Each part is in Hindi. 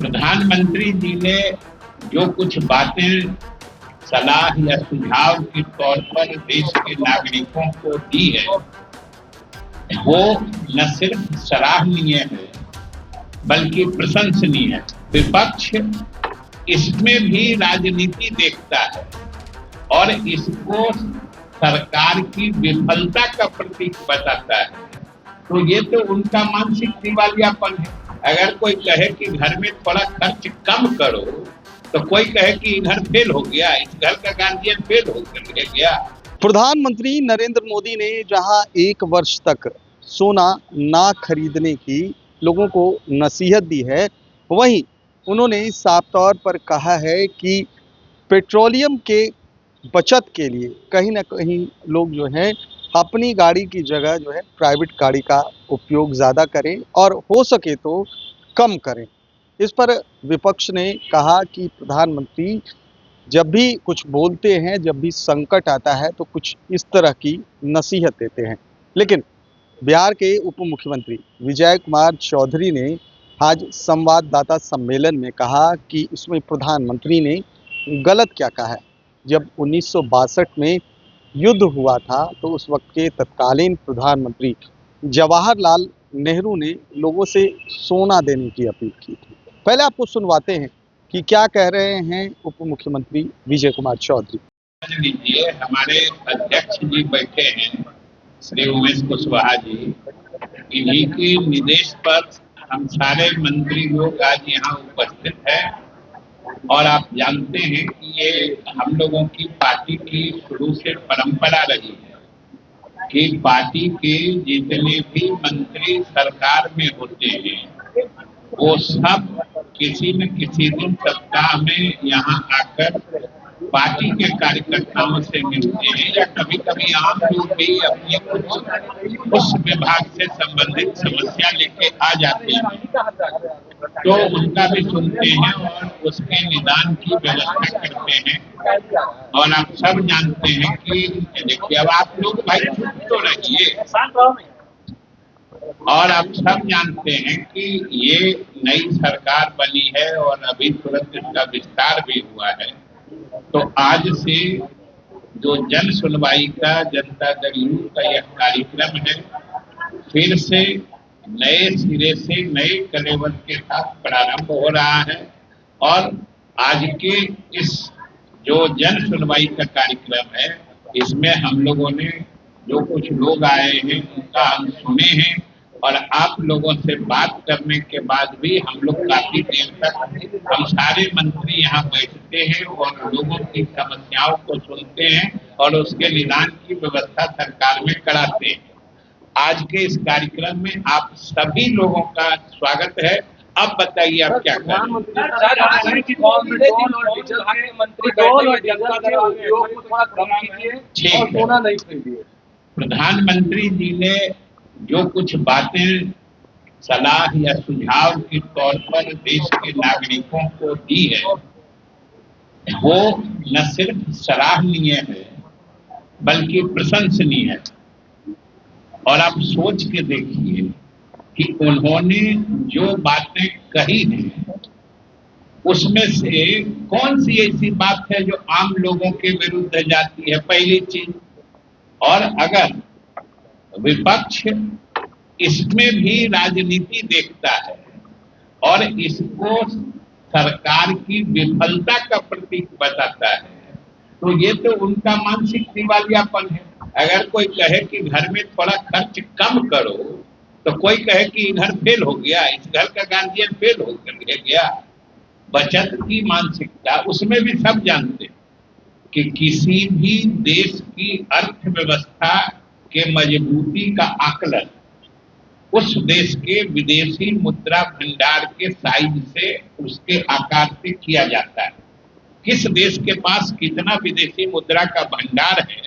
प्रधानमंत्री जी ने जो कुछ बातें सलाह या सुझाव के तौर पर देश के नागरिकों को दी है, वो न सिर्फ सराहनीय है बल्कि प्रशंसनीय है। विपक्ष इसमें भी राजनीति देखता है और इसको सरकार की विफलता का प्रतीक बताता है। तो ये तो उनका मानसिक दिवालियापन है। अगर कोई कहे कि घर में थोड़ा खर्च कम करो तो कोई कहे कि इधर फेल हो गया, इस घर का गार्जियन फेल हो गया। प्रधानमंत्री नरेंद्र मोदी ने जहां 1 वर्ष तक सोना ना खरीदने की लोगों को नसीहत दी है, वहीं उन्होंने साफ तौर पर कहा है कि पेट्रोलियम के बचत के लिए कहीं ना कहीं लोग जो हैं अपनी गाड़ी की जगह जो है प्राइवेट गाड़ी का उपयोग ज़्यादा करें और हो सके तो कम करें। इस पर विपक्ष ने कहा कि प्रधानमंत्री जब भी कुछ बोलते हैं, जब भी संकट आता है तो कुछ इस तरह की नसीहत देते हैं। लेकिन बिहार के उप मुख्यमंत्री विजय कुमार चौधरी ने आज संवाददाता सम्मेलन में कहा कि इसमें प्रधानमंत्री ने गलत क्या कहा है। जब 1962 में युद्ध हुआ था तो उस वक्त के तत्कालीन प्रधानमंत्री जवाहरलाल नेहरू ने लोगों से सोना देने की अपील की थी। पहले आपको सुनवाते हैं कि क्या कह रहे हैं उप मुख्यमंत्री विजय कुमार चौधरी। समझ लीजिए, हमारे अध्यक्ष जी बैठे हैं श्री उमेश कुशवाहा जी, इन्हीं के निर्देश पर हम सारे मंत्री लोग आज यहाँ उपस्थित हैं। और आप जानते हैं कि ये हम लोगों की पार्टी की शुरू से परंपरा रही है कि पार्टी के जितने भी मंत्री सरकार में होते हैं वो सब किसी न किसी दिन सप्ताह में यहाँ आकर पार्टी के कार्यकर्ताओं से मिलते हैं या कभी कभी आम लोग भी अपने कुछ उस विभाग से संबंधित समस्या लेके आ जाते हैं तो उनका भी सुनते हैं और उसके निदान की व्यवस्था करते हैं। और आप सब जानते हैं कि देखिए, अब आप लोग भाई चुप तो रहिए, और आप सब जानते हैं कि ये नई सरकार बनी है और अभी तुरंत इसका विस्तार भी हुआ है। तो आज से जो जन सुनवाई का जनता दल यू का यह कार्यक्रम है, फिर से नए सिरे से नए कलेवर के साथ प्रारंभ हो रहा है। और आज के इस जो जन सुनवाई का कार्यक्रम है, इसमें हम लोगों ने जो कुछ लोग आए हैं उनका हम सुने हैं और आप लोगों से बात करने के बाद भी हम लोग काफी देर तक हम सारे मंत्री यहाँ बैठते हैं और लोगों की समस्याओं को सुनते हैं और उसके निदान की व्यवस्था सरकार में कराते हैं। आज के इस कार्यक्रम में आप सभी लोगों का स्वागत है। अब बताइए आप क्या करें। प्रधानमंत्री जी ने जो कुछ बातें सलाह या सुझाव के तौर पर देश के नागरिकों को दी है, वो न सिर्फ सराहनीय है बल्कि प्रशंसनीय है। और आप सोच के देखिए कि उन्होंने जो बातें कही हैं उसमें से कौन सी ऐसी बात है जो आम लोगों के विरुद्ध जाती है, पहली चीज। और अगर विपक्ष इसमें भी राजनीति देखता है और इसको सरकार की विफलता का प्रतीक बताता है, तो ये तो उनका मानसिक दिवालियापन है। अगर कोई कहे कि घर में थोड़ा खर्च कम करो तो कोई कहे कि इधर फेल हो गया, इस घर का गार्जियन फेल हो गया। बचत की मानसिकता, उसमें भी सब जानते हैं कि किसी भी देश की अर्थव्यवस्था के मजबूती का आकलन उस देश के विदेशी मुद्रा भंडार के साइज से, उसके आकार से किया जाता है। किस देश के पास कितना विदेशी मुद्रा का भंडार है,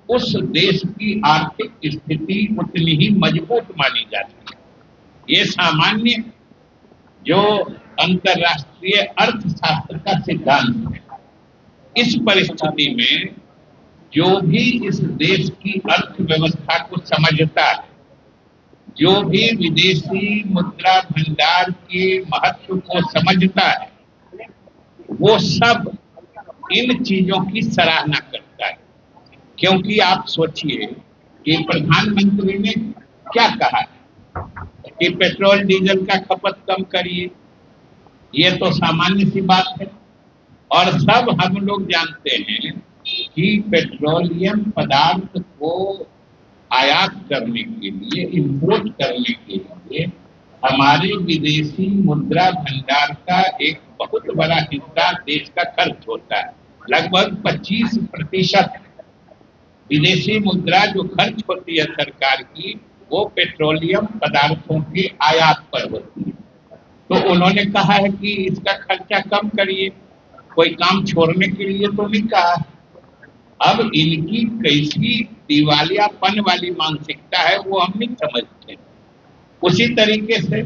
उस देश की आर्थिक स्थिति उतनी ही मजबूत मानी जाती है। ये सामान्य जो अंतरराष्ट्रीय अर्थशास्त्र का सिद्धांत है। इस परिस्थिति में जो भी इस देश की अर्थव्यवस्था को समझता है, जो भी विदेशी मुद्रा भंडार के महत्व को समझता है वो सब इन चीजों की सराहना करता है। क्योंकि आप सोचिए कि प्रधानमंत्री ने क्या कहा कि पेट्रोल डीजल का खपत कम करिए, ये तो सामान्य सी बात है। और सब हम लोग जानते हैं कि पेट्रोलियम पदार्थ को आयात करने के लिए, इंपोर्ट करने के लिए हमारे विदेशी मुद्रा भंडार का एक बहुत बड़ा हिस्सा देश का खर्च होता है। लगभग 25% विदेशी मुद्रा जो खर्च होती है सरकार की, वो पेट्रोलियम पदार्थों के आयात पर होती है। तो उन्होंने कहा है कि इसका खर्चा कम करिए, कोई काम छोड़ने के लिए तो नहीं कहा। अब इनकी कैसी दिवालियापन वाली मानसिकता है वो हम नहीं समझते। उसी तरीके से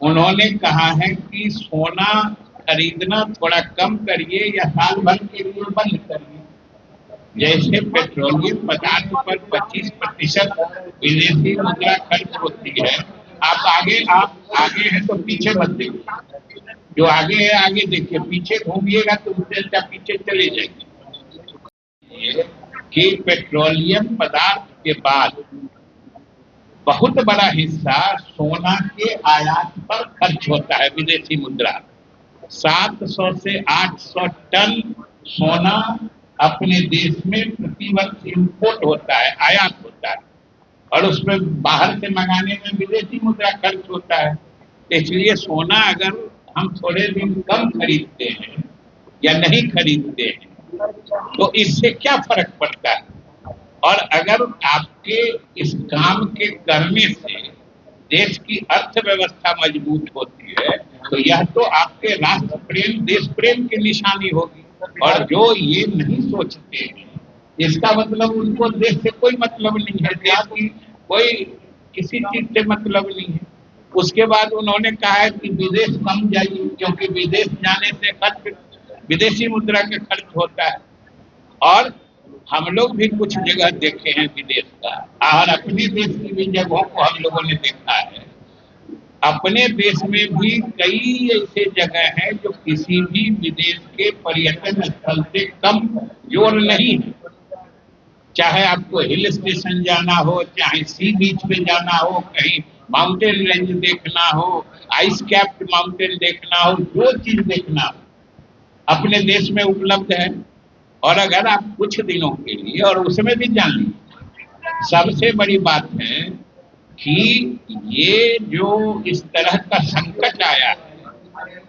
उन्होंने कहा है कि सोना खरीदना थोड़ा कम करिए या साल भर के लिए बंद करिए। जैसे पेट्रोलियम पदार्थ पर 25% विदेशी मुद्रा खर्च होती है। आप आगे हैं तो पीछे मत देखिए, जो आगे है आगे देखिए, पीछे घूमिएगा तो उससे अच्छा पीछे चले जाएंगे। कि पेट्रोलियम पदार्थ के बाद बहुत बड़ा हिस्सा सोना के आयात पर खर्च होता है विदेशी मुद्रा। 700 से 800 टन सोना अपने देश में प्रतिवर्ष इंपोर्ट होता है, आयात होता है, और उसमें बाहर से मंगाने में विदेशी मुद्रा खर्च होता है। इसलिए सोना अगर हम थोड़े दिन कम खरीदते हैं या नहीं खरीदते हैं तो इससे क्या फर्क पड़ता है। और अगर आपके इस काम के करने से देश की अर्थव्यवस्था मजबूत होती है तो यह तो आपके राष्ट्र प्रेम, देश प्रेम की निशानी होगी। और जो ये नहीं सोचते हैं, इसका मतलब उनको देश से कोई मतलब नहीं है, देश की कोई किसी चीज से मतलब नहीं है। उसके बाद उन्होंने कहा है कि विदेश कम जाइए, क्योंकि विदेश जाने से खर्च विदेशी मुद्रा के खर्च होता है। और हम लोग भी कुछ जगह देखे हैं विदेश का, और अपने देश की भी जगहों को हम लोगों ने देखा है। अपने देश में भी कई ऐसे जगह हैं जो किसी भी विदेश के पर्यटन स्थल से कम जोर नहीं है। चाहे आपको हिल स्टेशन जाना हो, चाहे सी बीच पे जाना हो, कहीं माउंटेन रेंज देखना हो, आइस कैप्ड माउंटेन देखना हो, जो चीज देखना हो अपने देश में उपलब्ध है। और अगर आप कुछ दिनों के लिए, और उसमें भी जान लीजिए, सबसे बड़ी बात है कि ये जो इस तरह का संकट आया है,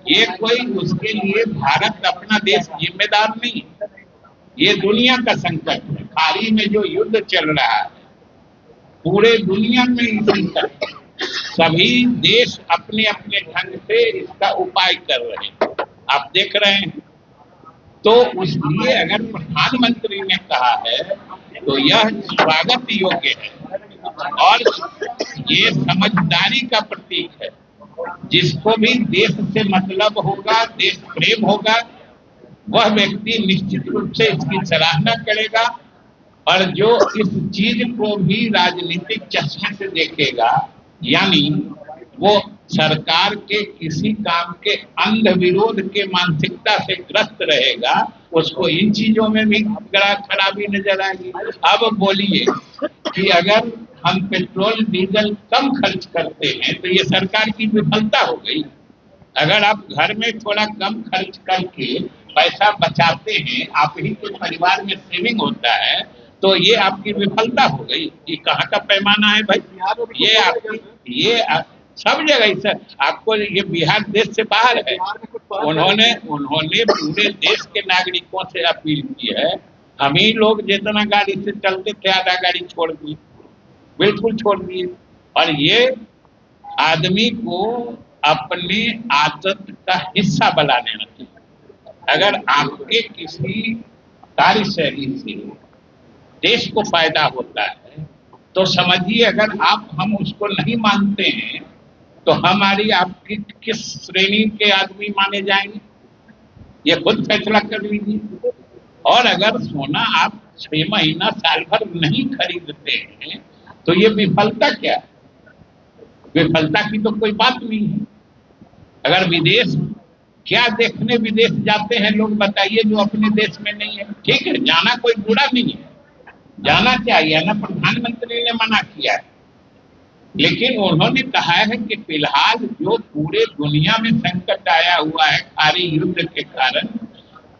ये कोई उसके लिए भारत अपना देश जिम्मेदार नहीं है, ये दुनिया का संकट है। खाड़ी में जो युद्ध चल रहा है पूरे दुनिया में ये संकट, सभी देश अपने अपने ढंग से इसका उपाय कर रहे हैं, आप देख रहे हैं। तो इसलिए अगर प्रधानमंत्री ने कहा है तो यह स्वागत योग्य है और ये समझदारी का प्रतीक है। जिसको भी देश से मतलब होगा, देश प्रेम होगा, वह व्यक्ति निश्चित रूप से इसकी सराहना करेगा। और जो इस चीज को भी राजनीतिक चश्मे से देखेगा, यानी वो सरकार के किसी काम के अंध विरोध के मानसिकता से ग्रस्त रहेगा, उसको इन चीजों में भी खराबी नजर आएगी। अब बोलिए कि अगर हम पेट्रोल डीजल कम खर्च करते हैं तो ये सरकार की विफलता हो गई। अगर आप घर में थोड़ा कम खर्च करके पैसा बचाते हैं, आप ही के परिवार में सेविंग होता है, तो ये आपकी विफलता हो गई। ये कहाँ का पैमाना है भाई? ये आपकी सब जगह इसे आपको, ये बिहार देश से बाहर है। उन्होंने पूरे देश के नागरिकों से अपील की है। हम ही लोग जितना गाड़ी से चलते थे आधा गाड़ी छोड़ दिए, बिल्कुल छोड़ दिए। और ये आदमी को अपने आदत का हिस्सा बना लेना चाहिए। अगर आपके किसी कार्यशैली से देश को फायदा होता है तो समझिए, अगर हम उसको नहीं मानते हैं तो हमारी आपकी किस श्रेणी के आदमी माने जाएंगे, ये खुद फैसला कर लीजिए। और अगर सोना आप 6 महीना साल भर नहीं खरीदते हैं तो ये विफलता क्या है? विफलता की तो कोई बात नहीं है। अगर विदेश, क्या देखने विदेश जाते हैं लोग बताइए जो अपने देश में नहीं है? ठीक है, जाना कोई बुरा नहीं है, जाना चाहिए ना, प्रधानमंत्री ने मना किया है, लेकिन उन्होंने कहा है कि फिलहाल जो पूरे दुनिया में संकट आया हुआ है खाड़ी युद्ध के कारण,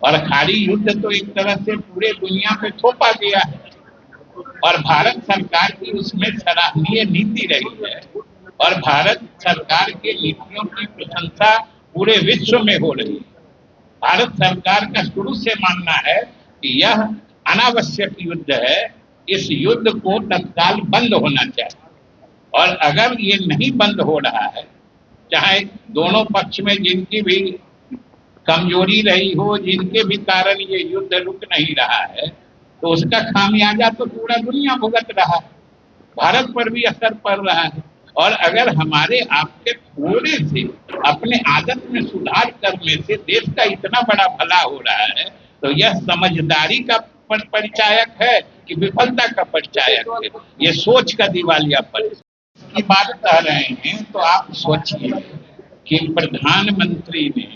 और खाड़ी युद्ध तो एक तरह से पूरे दुनिया पे थोपा गया है, और भारत सरकार की उसमें सराहनीय नीति रही है, और भारत सरकार के नीतियों की प्रशंसा पूरे विश्व में हो रही है। भारत सरकार का शुरू से मानना है कि यह अनावश्यक युद्ध है, इस युद्ध को तत्काल बंद होना चाहिए, और अगर ये नहीं बंद हो रहा है, चाहे दोनों पक्ष में जिनकी भी कमजोरी रही हो, जिनके भी कारण ये युद्ध रुक नहीं रहा है, तो उसका खामियाजा तो पूरा दुनिया भुगत रहा है, भारत पर भी असर पड़ रहा है। और अगर हमारे आपके थोड़े से अपने आदत में सुधार करने से देश का इतना बड़ा भला हो रहा है, तो यह समझदारी का परिचायक है कि विफलता का परिचायक है? ये सोच का दिवालियापन की बात कह रहे हैं, तो आप सोचिए कि प्रधानमंत्री ने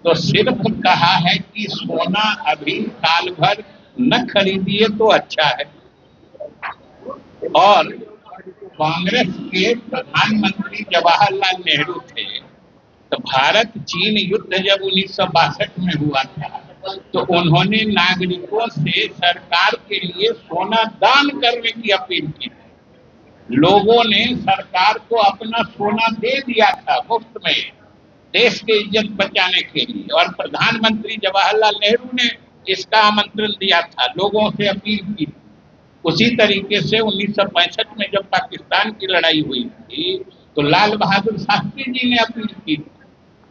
तो सिर्फ कहा है कि सोना अभी साल भर न खरीदिए तो अच्छा है, और कांग्रेस के प्रधानमंत्री जवाहरलाल नेहरू थे, तो भारत चीन युद्ध जब 1962 में हुआ था, तो उन्होंने नागरिकों से सरकार के लिए सोना दान करने की अपील की थी। लोगों ने सरकार को अपना सोना दे दिया था मुफ्त में, देश की इज्जत बचाने के लिए, और प्रधानमंत्री जवाहरलाल नेहरू ने इसका आमंत्रण दिया था, लोगों से अपील की थी। उसी तरीके से 1965 में जब पाकिस्तान की लड़ाई हुई थी, तो लाल बहादुर शास्त्री जी ने अपील की,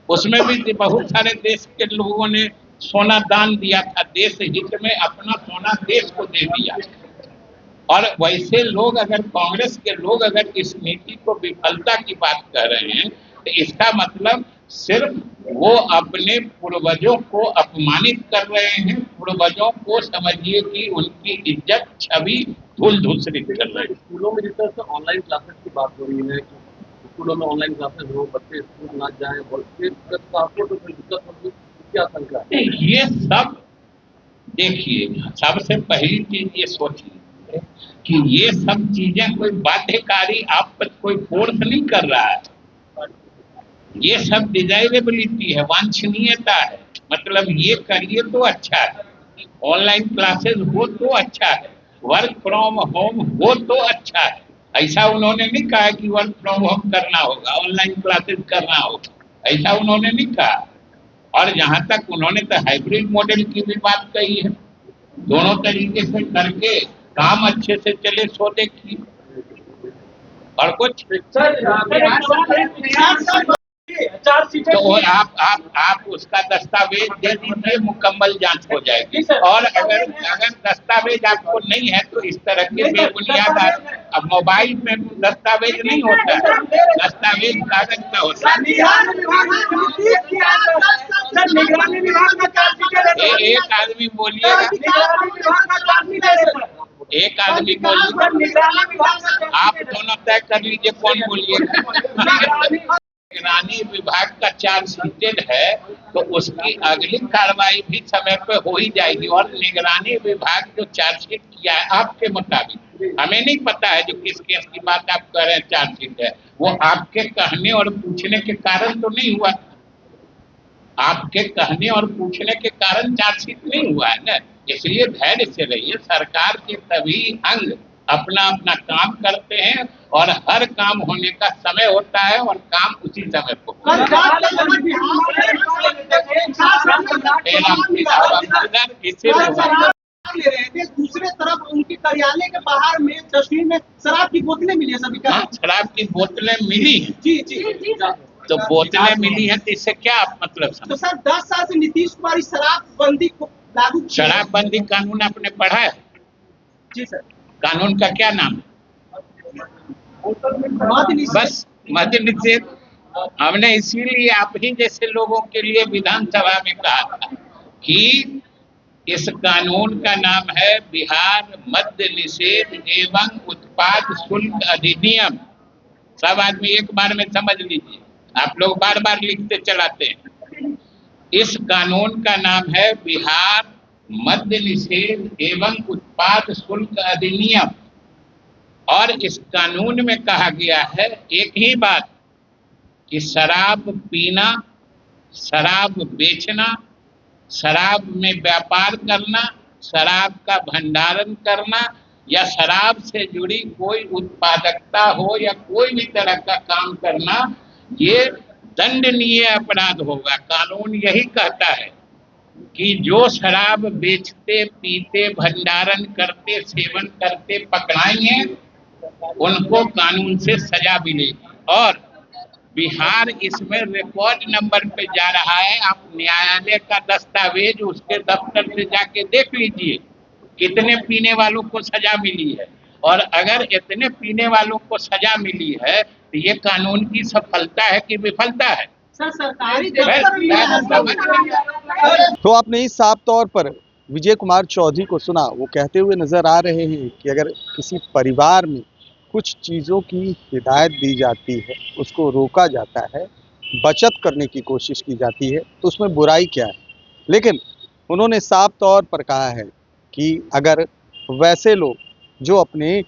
उसमें भी बहुत सारे देश के लोगों ने सोना दान दिया था, देश हित में अपना सोना देश को दे दिया। और वैसे लोग, अगर कांग्रेस के लोग अगर इस नीति को विफलता की बात कर रहे हैं, तो इसका मतलब सिर्फ वो अपने पूर्वजों को अपमानित कर रहे हैं, पूर्वजों को समझिए कि उनकी इज्जत छवि धूल धूसरित कर रहे हैं। स्कूलों में जिस तरह से ऑनलाइन क्लासेस की बात हो रही है, स्कूलों में ऑनलाइन क्लासेस हो, बच्चे स्कूल ना जाएं, आपको तो दिक्कत होगी, क्या आशंका है? ये सब देखिए, सबसे पहली चीज ये सोचिए कि ये सब चीजें कोई बाध्यकारी आप पर कोई फोर्स नहीं कर रहा है, ये सब डिजायरेबिलिटी है, वांछनीयता है, मतलब ये करिए तो अच्छा है, ऑनलाइन क्लासेस हो तो अच्छा है, वर्क फ्रॉम होम हो तो अच्छा है। ऐसा उन्होंने नहीं कहा कि वर्क फ्रॉम होम करना होगा, ऑनलाइन क्लासेस करना होगा, ऐसा उन्होंने नहीं कहा। और जहां तक उन्होंने तो हाइब्रिड मॉडल की भी बात कही है, दोनों तरीके से करके काम अच्छे से चले, सो देखिए। और कुछ तो आप उसका दस्तावेज दे दीजिए, मुकम्मल जांच हो जाएगी। और अगर दस्तावेज आपको नहीं है तो इस तरह के बेबुनियाद, अब मोबाइल में दस्तावेज नहीं होता है, दस्तावेज कागज का होता है। एक आदमी बोलिएगा, एक आदमी बोलिए, आप दोनों तय कर लीजिए कौन बोलिएगा। निगरानी विभाग का चार्जशीटेड है, तो उसकी अगली कार्रवाई भी समय पे हो ही जाएगी। और निगरानी विभाग जो चार्जशीट किया है आपके मुताबिक, हमें नहीं पता है जो किस केस की बात आप कर रहे हैं चार्जशीट है, वो आपके कहने और पूछने के कारण तो नहीं हुआ, आपके कहने और पूछने के कारण चार्जशीट नहीं हुआ है ना। इसलिए धैर्य से रहिए, सरकार के सभी अंग अपना अपना काम करते हैं, और हर काम होने का समय होता है, और काम उसी समय को। दूसरे तरफ उनके कार्यालय के बाहर में तस्वीर में शराब की बोतलें मिली है सभी का। शराब की बोतलें मिली हैं? जी जी। तो बोतलें मिली हैं तो इससे क्या आप मतलब समझ? तो सर 10 साल से नीतीश कुमार इस शराबबंदी को लागू, शराबबंदी कानून आपने पढ़ा है? जी सर। कानून का क्या नाम है? बस मद्य निषेध। हमने इसीलिए आप ही जैसे लोगों के लिए विधानसभा में कहा था कि इस कानून का नाम है बिहार मद्य निषेध एवं उत्पाद शुल्क अधिनियम। सब आदमी एक बार में समझ लीजिए, आप लोग बार बार लिखते चलाते हैं। इस कानून का नाम है बिहार मद्य निषेध एवं उत्पाद शुल्क अधिनियम। और इस कानून में कहा गया है एक ही बात कि शराब पीना, शराब बेचना, शराब में व्यापार करना, शराब का भंडारण करना या शराब से जुड़ी कोई उत्पादकता हो या कोई भी तरह का काम करना, ये दंडनीय अपराध होगा। कानून यही कहता है कि जो शराब बेचते, पीते, भंडारण करते, सेवन करते पकड़ाएंगे उनको कानून से सजा मिलेगी। और बिहार इसमें रिकॉर्ड नंबर पे जा रहा है। आप न्यायालय का दस्तावेज उसके दफ्तर से जाके देख लीजिए कितने पीने वालों को सजा मिली है। और अगर इतने पीने वालों को सजा मिली है तो ये कानून की सफलता है कि विफलता है? सर सरकारी तो आपने इस साफ तौर पर विजय कुमार चौधरी को सुना, वो कहते हुए नजर आ रहे हैं कि अगर किसी परिवार में कुछ चीज़ों की हिदायत दी जाती है, उसको रोका जाता है, बचत करने की कोशिश की जाती है, तो उसमें बुराई क्या है। लेकिन उन्होंने साफ तौर पर कहा है कि अगर वैसे लोग जो अपने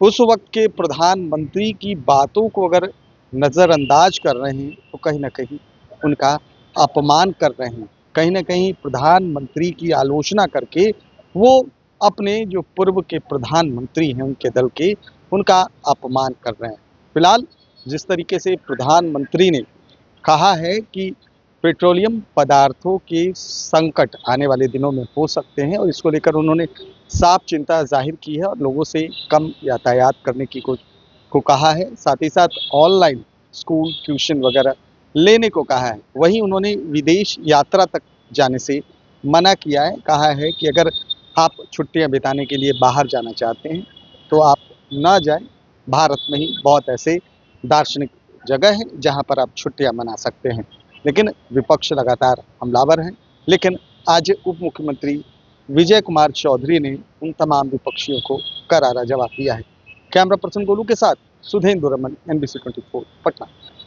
उस वक्त के प्रधानमंत्री की बातों को अगर नज़रअंदाज कर रहे हैं तो कहीं ना कहीं उनका अपमान कर रहे हैं, कहीं ना कहीं प्रधानमंत्री की आलोचना करके वो अपने जो पूर्व के प्रधानमंत्री हैं उनके दल के, उनका अपमान कर रहे हैं। फिलहाल जिस तरीके से प्रधानमंत्री ने कहा है कि पेट्रोलियम पदार्थों के संकट आने वाले दिनों में हो सकते हैं और इसको लेकर उन्होंने साफ चिंता जाहिर की है और लोगों से कम यातायात करने की को कहा है। साथ ही साथ ऑनलाइन स्कूल ट्यूशन वगैरह लेने को कहा है। वहीं उन्होंने विदेश यात्रा तक जाने से मना किया है। कहा है कि अगर आप छुट्टियां बिताने के लिए बाहर जाना चाहते हैं तो आप ना जाएं। भारत में ही बहुत ऐसे दार्शनिक जगह हैं जहां पर आप छुट्टियां मना सकते हैं। लेकिन विपक्ष लगातार हमलावर है। लेकिन आज उप मुख्यमंत्री विजय कुमार चौधरी ने उन तमाम विपक्षियों को करारा जवाब दिया है। कैमरा पर्सन गोलू के साथ सुधेंद्र रमन, NBC 24 पटना।